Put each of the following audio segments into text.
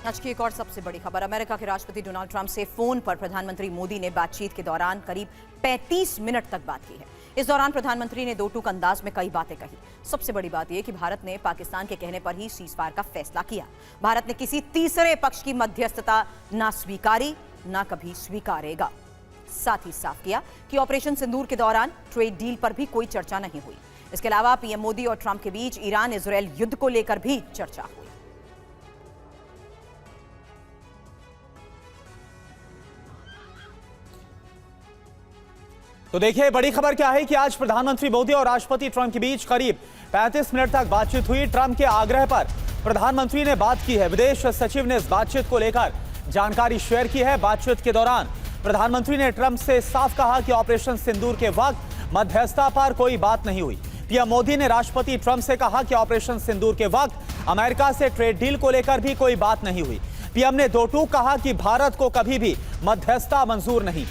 आज की एक और सबसे बड़ी खबर, अमेरिका के राष्ट्रपति डोनाल्ड ट्रंप से फोन पर प्रधानमंत्री मोदी ने बातचीत के दौरान करीब 35 मिनट तक बात की है। इस दौरान प्रधानमंत्री ने दो टूक अंदाज में कई बातें कही। सबसे बड़ी बात यह कि भारत ने पाकिस्तान के कहने पर ही सीजफायर का फैसला किया। भारत ने किसी तीसरे पक्ष की मध्यस्थता ना स्वीकारी ना कभी स्वीकारेगा। साथ ही साफ किया कि ऑपरेशन सिंदूर के दौरान ट्रेड डील पर भी कोई चर्चा नहीं हुई। इसके अलावा पीएम मोदी और ट्रंप के बीच ईरान इजरायल युद्ध को लेकर भी चर्चा हुई। तो देखिए, बड़ी खबर क्या है कि आज प्रधानमंत्री मोदी और राष्ट्रपति ट्रंप के बीच करीब 35 मिनट तक बातचीत हुई। ट्रंप के आग्रह पर प्रधानमंत्री ने बात की है। विदेश सचिव ने इस बातचीत को लेकर जानकारी शेयर की है। बातचीत के दौरान प्रधानमंत्री ने ट्रंप से साफ कहा कि ऑपरेशन सिंदूर के वक्त मध्यस्थता पर कोई बात नहीं हुई। पीएम मोदी ने राष्ट्रपति ट्रंप से कहा कि ऑपरेशन सिंदूर के वक्त अमेरिका से ट्रेड डील को लेकर भी कोई बात नहीं हुई। पीएम ने दो टूक कहा कि भारत को कभी भी मध्यस्थता मंजूर नहीं।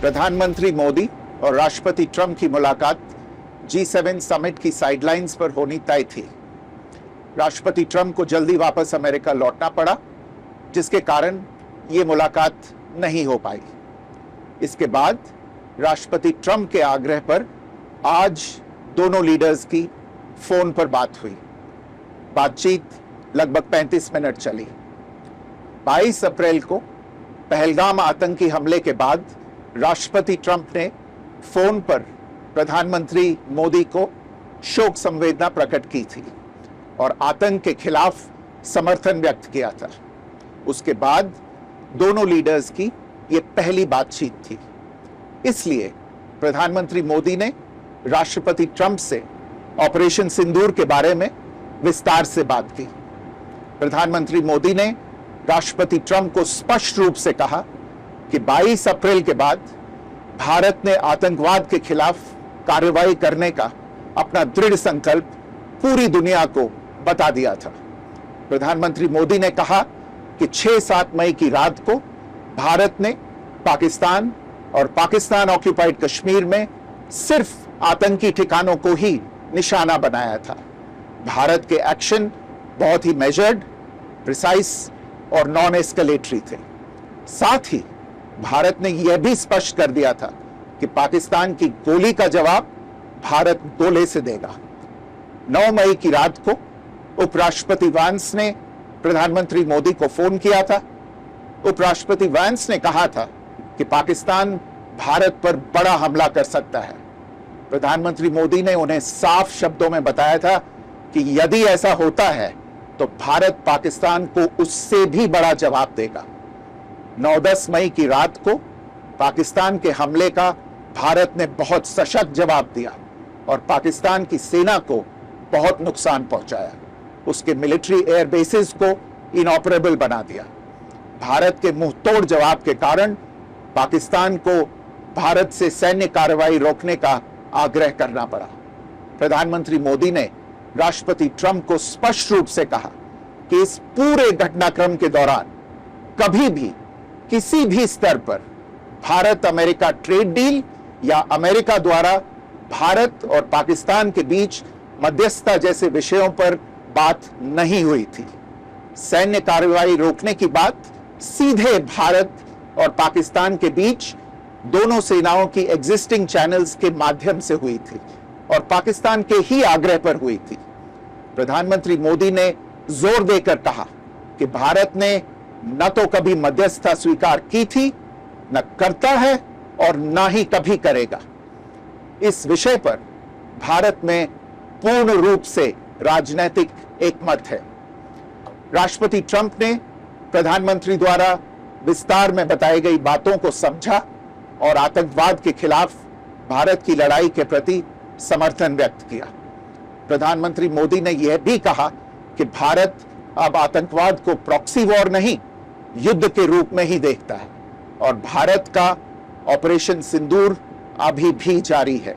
प्रधानमंत्री मोदी और राष्ट्रपति ट्रंप की मुलाकात G7 समिट की साइडलाइंस पर होनी तय थी। राष्ट्रपति ट्रंप को जल्दी वापस अमेरिका लौटना पड़ा, जिसके कारण ये मुलाकात नहीं हो पाई। इसके बाद राष्ट्रपति ट्रंप के आग्रह पर आज दोनों लीडर्स की फोन पर बात हुई। बातचीत लगभग 35 मिनट चली। 22 अप्रैल को पहलगाम आतंकी हमले के बाद राष्ट्रपति ट्रंप ने फोन पर प्रधानमंत्री मोदी को शोक संवेदना प्रकट की थी और आतंक के खिलाफ समर्थन व्यक्त किया था। उसके बाद दोनों लीडर्स की ये पहली बातचीत थी। इसलिए प्रधानमंत्री मोदी ने राष्ट्रपति ट्रंप से ऑपरेशन सिंदूर के बारे में विस्तार से बात की। प्रधानमंत्री मोदी ने राष्ट्रपति ट्रंप को स्पष्ट रूप से कहा कि 22 अप्रैल के बाद भारत ने आतंकवाद के खिलाफ कार्रवाई करने का अपना दृढ़ संकल्प पूरी दुनिया को बता दिया था। प्रधानमंत्री मोदी ने कहा कि 6-7 मई की रात को भारत ने पाकिस्तान और पाकिस्तान ऑक्यूपाइड कश्मीर में सिर्फ आतंकी ठिकानों को ही निशाना बनाया था। भारत के एक्शन बहुत ही मेजर्ड, प्रिसाइज और नॉन एस्केलेटरी थे। साथ ही भारत ने यह भी स्पष्ट कर दिया था कि पाकिस्तान की गोली का जवाब भारत गोले से देगा। 9 मई की रात को उपराष्ट्रपति वैंस ने प्रधानमंत्री मोदी को फोन किया था। उपराष्ट्रपति वैंस ने कहा था कि पाकिस्तान भारत पर बड़ा हमला कर सकता है। प्रधानमंत्री मोदी ने उन्हें साफ शब्दों में बताया था कि यदि ऐसा होता है तो भारत पाकिस्तान को उससे भी बड़ा जवाब देगा। 9-10 मई की रात को पाकिस्तान के हमले का भारत ने बहुत सशक्त जवाब दिया और पाकिस्तान की सेना को बहुत नुकसान पहुंचाया। उसके मिलिट्री एयर बेसिस को इनऑपरेबल बना दिया। भारत के मुंहतोड़ जवाब के कारण पाकिस्तान को भारत से सैन्य कार्रवाई रोकने का आग्रह करना पड़ा। प्रधानमंत्री मोदी ने राष्ट्रपति ट्रंप को स्पष्ट रूप से कहा कि इस पूरे घटनाक्रम के दौरान कभी भी किसी भी स्तर पर भारत अमेरिका ट्रेड डील या अमेरिका द्वारा भारत और पाकिस्तान के बीच मध्यस्थता जैसे विषयों पर बात नहीं हुई थी। सैन्य कार्रवाई रोकने की बात सीधे भारत और पाकिस्तान के बीच दोनों सेनाओं की एग्जिस्टिंग चैनल्स के माध्यम से हुई थी और पाकिस्तान के ही आग्रह पर हुई थी। प्रधानमंत्री मोदी ने जोर देकर कहा कि भारत ने न तो कभी मध्यस्थता स्वीकार की थी, न करता है और न ही कभी करेगा। इस विषय पर भारत में पूर्ण रूप से राजनीतिक एकमत है। राष्ट्रपति ट्रंप ने प्रधानमंत्री द्वारा विस्तार में बताई गई बातों को समझा और आतंकवाद के खिलाफ भारत की लड़ाई के प्रति समर्थन व्यक्त किया। प्रधानमंत्री मोदी ने यह भी कहा कि भारत अब आतंकवाद को प्रॉक्सी वॉर नहीं, युद्ध के रूप में ही देखता है और भारत का ऑपरेशन सिंदूर अभी भी जारी है।